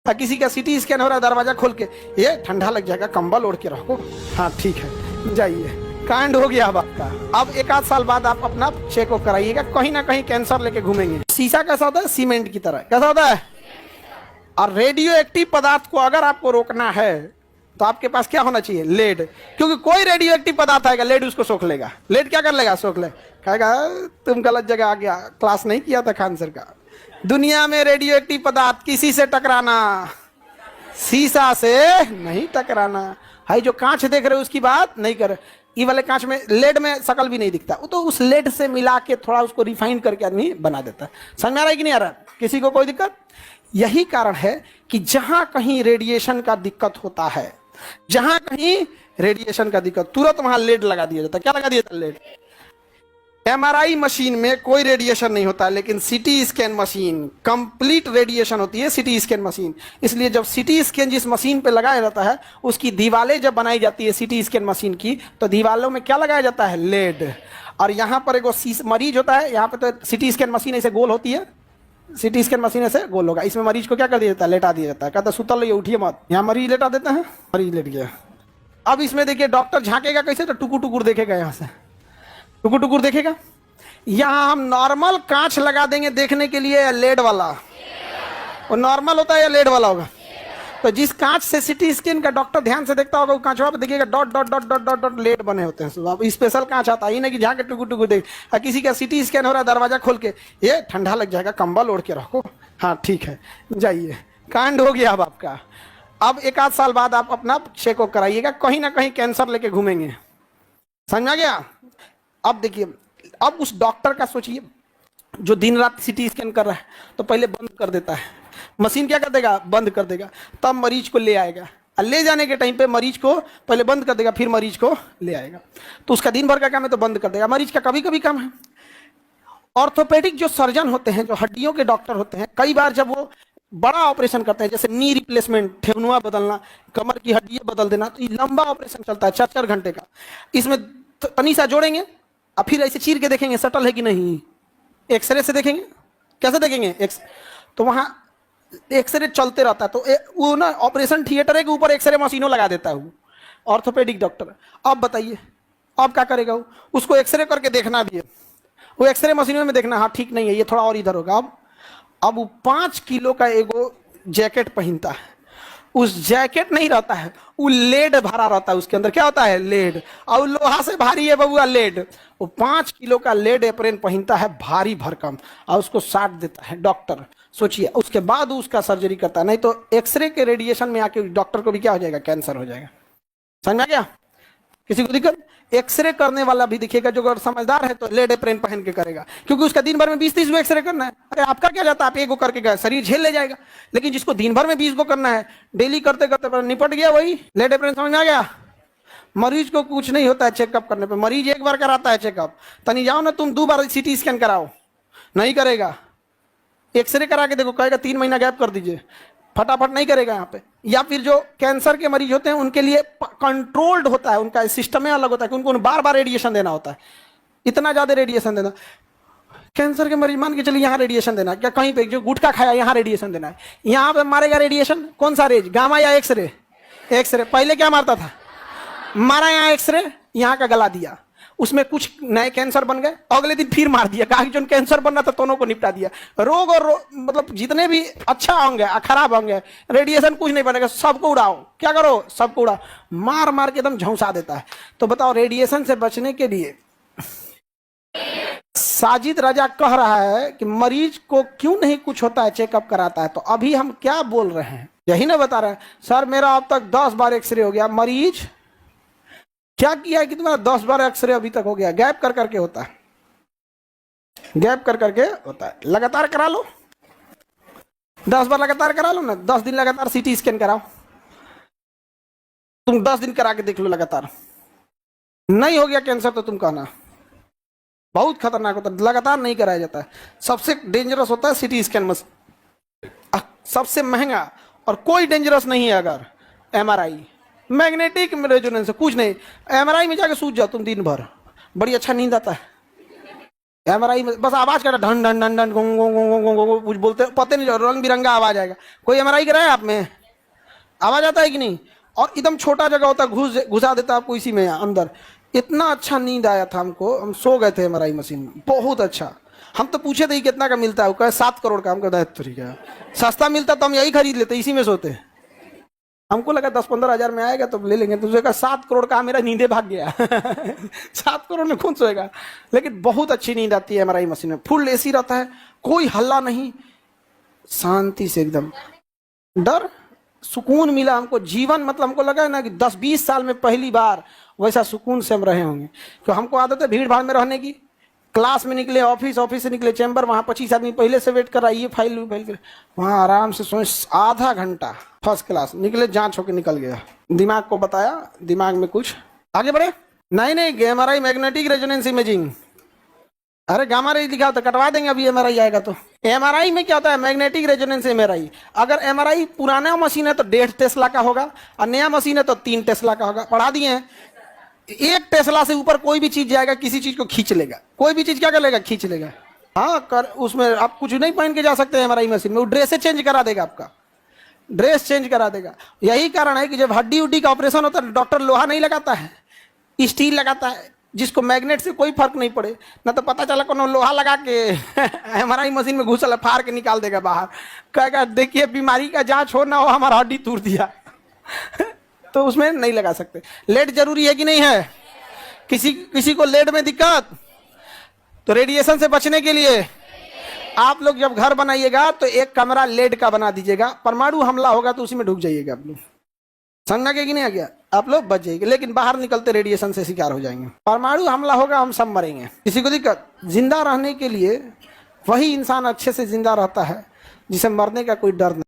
किसी का CT scan हो रहा है, दरवाजा खोल के, ये ठंडा लग जाएगा, कंबल ओढ़ के रखो। हाँ ठीक है, जाइए, कांड हो गया अब आपका। अब एक आध साल बाद आप अपना चेकअप कराइएगा, कहीं ना कहीं कैंसर लेके घूमेंगे। शीशा कैसा होता है? सीमेंट की तरह। कैसा होता है? और रेडियो एक्टिव पदार्थ को अगर आपको रोकना है तो आपके पास क्या होना चाहिए? लेड। क्योंकि कोई रेडियो एक्टिव पदार्थ आएगा, लेड उसको सोख लेगा। लेड क्या कर लेगा? सोख ले, कहेगा तुम गलत जगह आ गया, क्लास नहीं किया था खान सर का। दुनिया में रेडियो एक्टिव पदार्थ किसी से टकराना, शीशा से नहीं टकराना है। जो कांच देख रहे हो उसकी बात नहीं कर, ये वाले कांच में लेड में शकल भी नहीं दिखता, वो तो उस लेड से मिला के थोड़ा उसको रिफाइन करके आदमी बना देता है। समझ में आ रहा है कि नहीं आ रहा? किसी को कोई दिक्कत? यही कारण है कि जहां कहीं रेडिएशन का दिक्कत होता है, जहां कहीं रेडिएशन का दिक्कत, तुरंत वहां लेड लगा दिया जाता है। क्या लगा दिया जाता है? लेड। एमआरआई मशीन में कोई रेडिएशन नहीं होता, लेकिन CT scan machine complete radiation होती है, सिटी स्कैन मशीन। इसलिए जब सिटी स्कैन जिस मशीन पे लगाया जाता है, उसकी दीवारें जब बनाई जाती है सिटी स्कैन मशीन की, तो दीवारों में क्या लगाया जाता है? लेड। और यहाँ पर एक मरीज होता है, यहाँ पे तो सिटी स्कैन मशीन ऐसे गोल होती है, सिटी स्कैन मशीन ऐसे गोल होगा, इसमें मरीज को क्या कर दिया जाता है? लेटा दिया जाता है। कहता है सुतल रहिए, उठिए मत। यहाँ मरीज लेटा देते हैं, मरीज लेट गया। अब इसमें देखिए डॉक्टर झांकेगा कैसे? तो टुकुर टुकुर देखेगा, यहाँ से टुकुर टुकुर देखेगा। यहां हम नॉर्मल कांच लगा देंगे देखने के लिए, या लेड वाला? वो नॉर्मल होता है या लेड वाला होगा? तो जिस कांच से सिटी स्कैन का डॉक्टर ध्यान से देखता होगा, वो कांच पर देखिएगा dot dot dot dot dot dot LED बने होते हैं। अब स्पेशल कांच आता है, नहीं कि झांके टुकुर टुकुर देख। किसी का सिटी स्कैन हो रहा है, दरवाजा खोल के, ये ठंडा लग जाएगा, कंबल ओढ़ के रखो। हाँ ठीक है, जाइए, कांड हो गया अब आपका। अब एक आध साल बाद आप अपना चेकअप कराइएगा, कहीं ना कहीं कैंसर लेके घूमेंगे। समझ आ गया? अब देखिए, अब उस डॉक्टर का सोचिए जो दिन रात सिटी स्कैन कर रहा है, तो पहले बंद कर देता है मशीन। क्या कर देगा? बंद कर देगा। तब मरीज को ले आएगा, और ले जाने के टाइम पे मरीज को पहले बंद कर देगा, फिर मरीज को ले आएगा। तो उसका दिन भर का काम है, तो बंद कर देगा। मरीज का कभी कभी काम है। ऑर्थोपेडिक जो सर्जन होते हैं, जो हड्डियों के डॉक्टर होते हैं, कई बार जब वो बड़ा ऑपरेशन करते हैं, जैसे नी रिप्लेसमेंट, ठेवनुआ बदलना, कमर की हड्डियां बदल देना, तो ये लंबा ऑपरेशन चलता है, 4-4 घंटे का। इसमें तनी सा जोड़ेंगे और फिर ऐसे चीर के देखेंगे सटल है कि नहीं, एक्सरे से देखेंगे। कैसे देखेंगे? तो वहां एक्सरे चलते रहता है, तो वो ना ऑपरेशन थिएटर के ऊपर एक्सरे मशीनों लगा देता है वो ऑर्थोपेडिक डॉक्टर। अब बताइए, अब क्या करेगा वो? उसको एक्सरे करके देखना भी है, वो एक्सरे मशीनों में देखना, हाँ ठीक नहीं है, ये थोड़ा और इधर होगा। अब वो 5 किलो का एगो जैकेट पहनता है, उस जैकेट नहीं रहता है, वो लेड भरा रहता है उसके अंदर। क्या होता है? लेड। और लोहा से भारी है बबुआ लेड। वो 5 किलो का लेड एप्रेन पहनता है, भारी भरकम, और उसको साट देता है डॉक्टर। सोचिए, उसके बाद उसका सर्जरी करता है। नहीं तो एक्सरे के रेडिएशन में आके डॉक्टर को भी क्या हो जाएगा? कैंसर हो जाएगा। समझ में आ गया? किसी को दिक्कत? एक्सरे करने वाला भी दिखेगा, जो अगर समझदार है तो लेड एप्रेन पहन के करेगा, क्योंकि उसका दिन भर में 20-30 गो एक्सरे करना है। अरे आपका क्या जाता है, आप एक गो करके गए, शरीर झेल ले जाएगा। लेकिन जिसको दिन भर में 20 गो करना है, डेली करते करते पर निपट गया, वही लेड एप्रेन। समझ में आ गया? मरीज को कुछ नहीं होता है चेकअप करने पर। मरीज एक बार कराता है चेकअप, तनी जाओ ना तुम 2 बार सिटी स्कैन कराओ, नहीं करेगा। एक्सरे करा के देखो, कहेगा 3 महीना गैप कर दीजिए, फटाफट नहीं करेगा यहाँ पे। या फिर जो कैंसर के मरीज होते हैं, उनके लिए कंट्रोल्ड होता है, उनका सिस्टम अलग होता है कि उनको बार बार रेडिएशन देना होता है, इतना ज्यादा रेडिएशन देना। कैंसर के मरीज मान के चलिए यहाँ रेडिएशन देना, क्या कहीं पे जो गुटखा खाया यहाँ रेडिएशन देना है, यहाँ पे मारेगा रेडिएशन। कौन सा रेज? गामा या एक्सरे? एक्सरे। पहले क्या मारता था? मारा यहाँ एक्सरे, यहाँ का गला दिया, उसमें कुछ नए कैंसर बन गए, अगले दिन फिर मार दिया, कहा कि जो कैंसर बनना था दोनों को निपटा दिया। रोग और मतलब जितने भी अच्छा होंगे खराब होंगे, रेडिएशन कुछ नहीं बनेगा, सबको उड़ाओ। क्या करो? सबको उड़ाओ। मार मार के एकदम झौंसा देता है। तो बताओ, रेडिएशन से बचने के लिए साजिद रजा कह रहा है कि मरीज को क्यों नहीं कुछ होता है, चेकअप कराता है। तो अभी हम क्या बोल रहे हैं, यही ना बता रहे हैं। सर मेरा अब तक 10 बार एक्सरे हो गया। मरीज क्या किया है कि तुम्हारा 10 बार एक्सरे अभी तक हो गया? गैप कर करके होता है, गैप कर करके होता है। लगातार करा लो, 10 बार लगातार करा लो ना, 10 दिन लगातार सिटी स्कैन कराओ। तुम 10 दिन करा के देख लो, लगातार नहीं हो गया कैंसर तो तुम कहना। बहुत खतरनाक होता है, लगातार नहीं कराया जाता है। सबसे डेंजरस होता है सिटी स्कैन मशीन, सबसे महंगा। और कोई डेंजरस नहीं है अगर एमआरआई, मैग्नेटिक रेजोनेंस, कुछ नहीं। एमआरआई में जाके सूझ जाओ तुम दिन भर, बड़ी अच्छा नींद आता है। एमआरआई में बस आवाज कर ढन ढन ढन ढन गुंग गुंग गुंग गुंग गुंग कुछ बोलते पता नहीं, रंग बिरंगा आवाज आएगा। कोई एमआरआई कराया आप में? आवाज आता है कि नहीं? और एकदम छोटा जगह होता, घुसा देता आपको इसी में अंदर। इतना अच्छा नींद आया था हमको, हम सो गए थे एमआरआई मशीन में, बहुत अच्छा। हम तो पूछे थे कितना का मिलता है, वो कहे 7 करोड़ का। हमको ठीक है, सस्ता मिलता तो हम यही खरीद लेते, इसी में सोते। हमको लगा 10-15 हजार में आएगा तो ले लेंगे, दूसरे का 7 करोड़ का, मेरा नींदे भाग गया 7 करोड़ में कौन सोएगा? लेकिन बहुत अच्छी नींद आती है एमआरआई मशीन में, फुल एसी रहता है, कोई हल्ला नहीं, शांति से एकदम। डर सुकून मिला हमको, जीवन मतलब हमको लगा ना कि 10-20 साल में पहली बार वैसा सुकून से हम रहे होंगे। तो हमको आदत है भीड़ भाड़ में रहने की, क्लास में निकले ऑफिस, ऑफिस से निकले चैम्बर, वहाँ 25 आदमी पहले से वेट कर रहा है, ये फाइल कर, वहाँ आराम से सोच आधा घंटा फर्स्ट क्लास निकले, जांच होके निकल गया। दिमाग को बताया, दिमाग में कुछ आगे बढ़े। नहीं एमआरआई मैग्नेटिक रेजोनेंस इमेजिंग, अरे गामा रे लिखा होता, कटवा देंगे अभी एमआरआई आएगा तो। एमआरआई में क्या होता है? Magnetic resonance MRI. अगर एमआरआई पुराना मशीन है तो 1.5 टेस्ला का होगा, और नया मशीन है तो 3 टेस्ला का होगा। पढ़ा दिए हैं, 1 टेस्ला से ऊपर कोई भी चीज जाएगा, किसी चीज को खींच लेगा, कोई भी चीज क्या कर लेगा? खींच लेगा। हाँ कर, उसमें आप कुछ नहीं पहन के जा सकते हैं एमआरआई मशीन में, वो ड्रेस चेंज करा देगा, आपका ड्रेस चेंज करा देगा। यही कारण है कि जब हड्डी उड्डी का ऑपरेशन होता है, डॉक्टर लोहा नहीं लगाता है, स्टील लगाता है, जिसको मैग्नेट से कोई फर्क नहीं पड़े। ना तो पता चला कोनो लोहा लगा के एमआरआई मशीन में घुसल, फाड़ के निकाल देगा बाहर, कहेगा देखिए बीमारी का जांच हो ना हो, हमारा हड्डी तोड़ दिया तो उसमें नहीं लगा सकते। लेड जरूरी है कि नहीं है? किसी को लेड में दिक्कत, तो रेडिएशन से बचने के लिए आप लोग जब घर बनाइएगा तो एक कमरा लेड का बना दीजिएगा, परमाणु हमला होगा तो उसी में ढुक जाइएगा आप लोग। समझना के कि नहीं आ गया? आप लोग बच जाइएगा, लेकिन बाहर निकलते रेडिएशन से शिकार हो जाएंगे। परमाणु हमला होगा, हम सब मरेंगे। किसी को दिक्कत? जिंदा रहने के लिए वही इंसान अच्छे से जिंदा रहता है जिसे मरने का कोई डर नहीं।